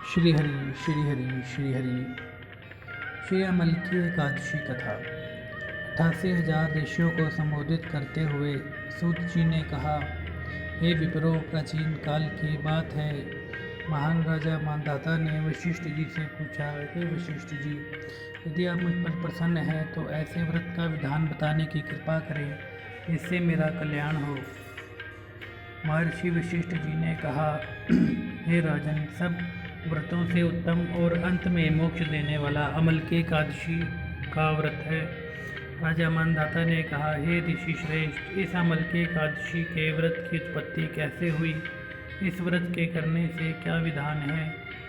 श्री हरि श्री हरि श्री हरि। श्री अमल की एकादशी कथा। 88,000 ऋषियों को संबोधित करते हुए सूत जी ने कहा, हे विप्रो, प्राचीन काल की बात है। महान राजा मानधाता ने वशिष्ठ जी से पूछा, हे वशिष्ठ जी, यदि आप मुझ पर प्रसन्न हैं तो ऐसे व्रत का विधान बताने की कृपा करें जिससे मेरा कल्याण हो। महर्षि वशिष्ठ जी ने कहा, हे राजन, सब व्रतों से उत्तम और अंत में मोक्ष देने वाला अमल की एकादशी का व्रत है। राजा मानधाता ने कहा, हे ऋषि श्रेष्ठ, इस अमल की एकादशी के व्रत की उत्पत्ति कैसे हुई? इस व्रत के करने से क्या विधान है?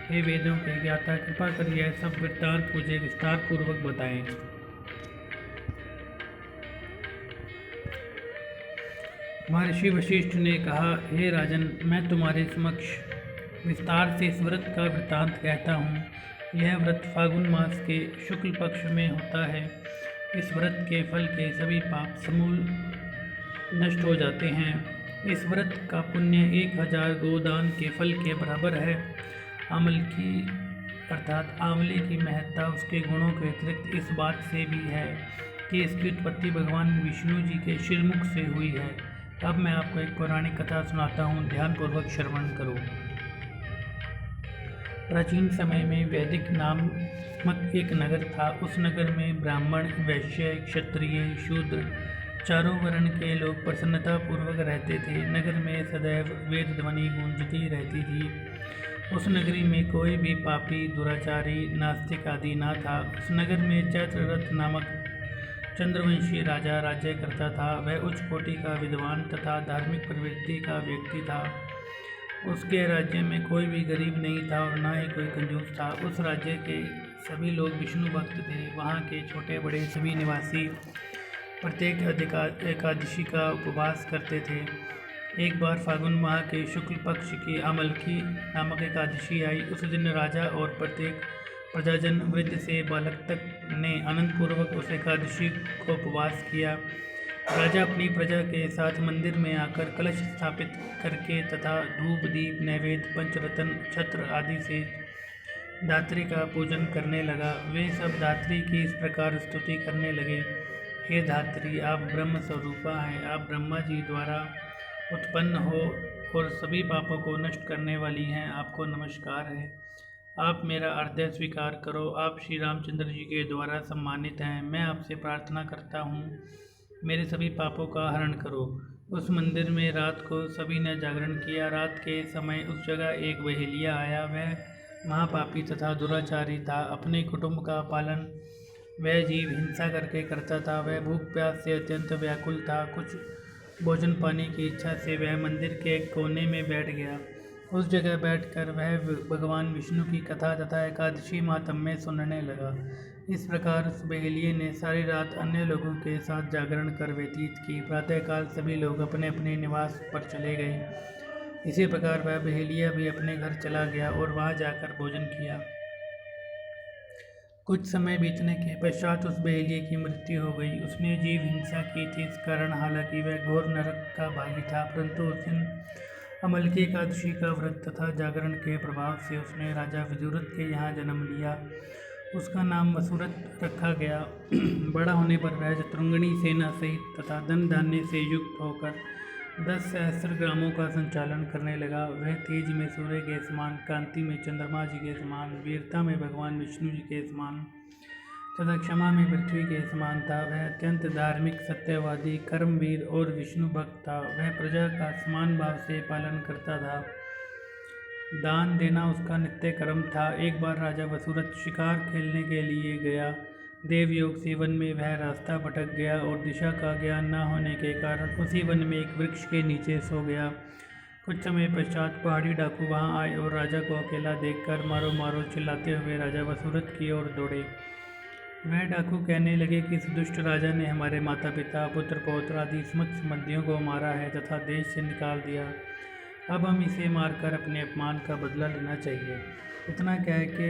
हे वेदों के ज्ञाता, कृपा करिए सब वृत्तांत मुझे विस्तार पूर्वक बताएं। महर्षि वशिष्ठ ने कहा, हे राजन, मैं तुम्हारे समक्ष विस्तार से इस व्रत का वृत्तांत कहता हूँ। यह व्रत फागुन मास के शुक्ल पक्ष में होता है। इस व्रत के फल के सभी पाप समूल नष्ट हो जाते हैं। इस व्रत का पुण्य 1000 गोदान के फल के बराबर है। अमल की अर्थात आंवले की महत्ता उसके गुणों के अतिरिक्त इस बात से भी है कि इसकी उत्पत्ति भगवान विष्णु जी के शिरमुख से हुई है। अब मैं आपको एक पौराणिक कथा सुनाता हूँ, ध्यानपूर्वक श्रवण करो। प्राचीन समय में वैदिक नामक एक नगर था। उस नगर में ब्राह्मण, वैश्य, क्षत्रिय, शूद्र चारों वर्ण के लोग प्रसन्नतापूर्वक रहते थे। नगर में सदैव वेद ध्वनि गूंजती रहती थी। उस नगरी में कोई भी पापी, दुराचारी, नास्तिक आदि न था। उस नगर में चैत्ररथ नामक चंद्रवंशी राजा राज्य करता था। वह उच्च कोटि का विद्वान तथा धार्मिक प्रवृत्ति का व्यक्ति था। उसके राज्य में कोई भी गरीब नहीं था और न ही कोई कंजूस था। उस राज्य के सभी लोग विष्णु भक्त थे। वहाँ के छोटे बड़े सभी निवासी प्रत्येक एकादशी का उपवास करते थे। एक बार फागुन माह के शुक्ल पक्ष की अमलकी नामक एकादशी आई। उस दिन राजा और प्रत्येक प्रजाजन, वृद्ध से बालक तक ने आनंदपूर्वक उस एकादशी को उपवास किया। राजा अपनी प्रजा के साथ मंदिर में आकर कलश स्थापित करके तथा धूप, दीप, नैवेद्य, पंचरत्न, छत्र आदि से धात्री का पूजन करने लगा। वे सब धात्री की इस प्रकार स्तुति करने लगे, हे धात्री, आप ब्रह्म स्वरूपा हैं। आप ब्रह्मा जी द्वारा उत्पन्न हो और सभी पापों को नष्ट करने वाली हैं। आपको नमस्कार है। आप मेरा अर्घ्य स्वीकार करो। आप श्री रामचंद्र जी के द्वारा सम्मानित हैं। मैं आपसे प्रार्थना करता हूँ, मेरे सभी पापों का हरण करो। उस मंदिर में रात को सभी ने जागरण किया। रात के समय उस जगह एक बहेलिया आया। वह महापापी तथा दुराचारी था। अपने कुटुंब का पालन वह जीव हिंसा करके करता था। वह भूख प्यास से अत्यंत व्याकुल था। कुछ भोजन पाने की इच्छा से वह मंदिर के एक कोने में बैठ गया। उस जगह बैठकर वह भगवान विष्णु की कथा तथा एकादशी माहात्म्य सुनने लगा। इस प्रकार उस बहेलिये ने सारी रात अन्य लोगों के साथ जागरण कर व्यतीत की। प्रातःकाल सभी लोग अपने अपने निवास पर चले गए। इसी प्रकार वह बहेलिया भी अपने घर चला गया और वहां जाकर भोजन किया। कुछ समय बीतने के पश्चात उस बहेलिये की मृत्यु हो गई। उसने जीव हिंसा की थी। इस कारण हालांकि वह घोर नरक का भागी था, परंतु उस दिन अमल की एकादशी का व्रत तथा जागरण के प्रभाव से उसने राजा विदुरथ के यहाँ जन्म लिया। उसका नाम वसुरथ रखा गया। बड़ा होने पर वह चतुरंगिणी सेना सहित तथा धन धान्य से युक्त होकर 10 सहस्त्र ग्रामों का संचालन करने लगा। वह तेज में सूर्य के समान, कांति में चंद्रमा जी के समान, वीरता में भगवान विष्णु जी के समान तथा क्षमा में पृथ्वी के समान था। वह अत्यंत धार्मिक, सत्यवादी, कर्मवीर और विष्णु भक्त था। वह प्रजा का समान भाव से पालन करता था। दान देना उसका नित्य कर्म था। एक बार राजा वसुरथ शिकार खेलने के लिए गया। देवयोग से वन में वह रास्ता भटक गया और दिशा का ज्ञान न होने के कारण उसी वन में एक वृक्ष के नीचे सो गया। कुछ समय पश्चात पहाड़ी डाकू वहां आए और राजा को अकेला देखकर मारो मारो चिल्लाते हुए राजा वसुरथ की ओर दौड़े। वह डाकू कहने लगे कि इस दुष्ट राजा ने हमारे माता पिता, पुत्र पौत्र आदि समस्त संबंधियों को मारा है तथा देश से निकाल दिया। अब हम इसे मारकर अपने अपमान का बदला लेना चाहिए। इतना कह के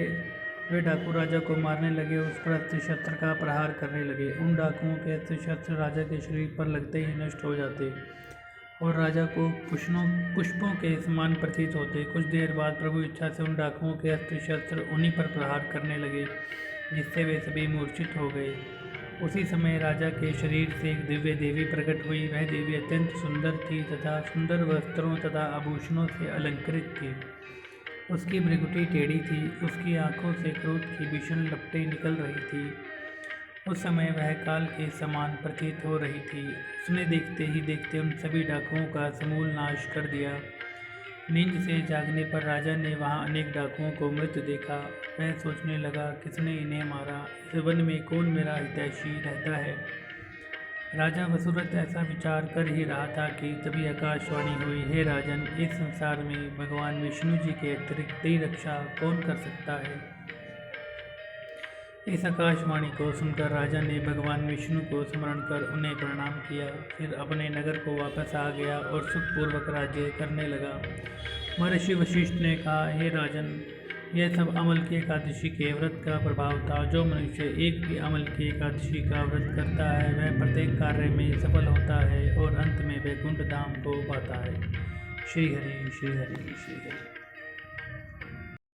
वे डाकू राजा को मारने लगे। उस पर अस्त्र शस्त्र का प्रहार करने लगे। उन डाकुओं के अस्त्र शस्त्र राजा के शरीर पर लगते ही नष्ट हो जाते। और राजा को पुष्पों के समान प्रतीत होते। कुछ देर बाद प्रभु इच्छा से उन डाकुओं के अस्त्र शस्त्र उन्हीं पर प्रहार करने लगे, जिससे वे सभी मूर्छित हो गए। उसी समय राजा के शरीर से एक दिव्य देवी प्रकट हुई। वह देवी अत्यंत सुंदर थी तथा सुंदर वस्त्रों तथा आभूषणों से अलंकृत थी। उसकी भृकुटी टेढ़ी थी, उसकी आंखों से क्रोध की भीषण लपटें निकल रही थी। उस समय वह काल के समान प्रतीत हो रही थी। उसने देखते ही देखते उन सभी डाकुओं का समूल नाश कर दिया। नींद से जागने पर राजा ने वहां अनेक डाकुओं को मृत देखा। वह सोचने लगा, किसने इन्हें मारा? इस वन में कौन मेरा हितैषी रहता है? राजा वसुरथ ऐसा विचार कर ही रहा था कि तभी आकाशवाणी हुई, हे राजन, इस संसार में भगवान विष्णु जी के अतिरिक्त तेरी रक्षा कौन कर सकता है? इस आकाशवाणी को सुनकर राजा ने भगवान विष्णु को स्मरण कर उन्हें प्रणाम किया। फिर अपने नगर को वापस आ गया और सुखपूर्वक राज्य करने लगा। महर्षि वशिष्ठ ने कहा, हे राजन, यह सब अमल की एकादशी के व्रत का प्रभाव था। जो मनुष्य एक भी अमल की एकादशी का व्रत करता है, वह प्रत्येक कार्य में सफल होता है और अंत में वैकुंठ धाम को पाता है। श्री हरि श्री हरि श्री हरि।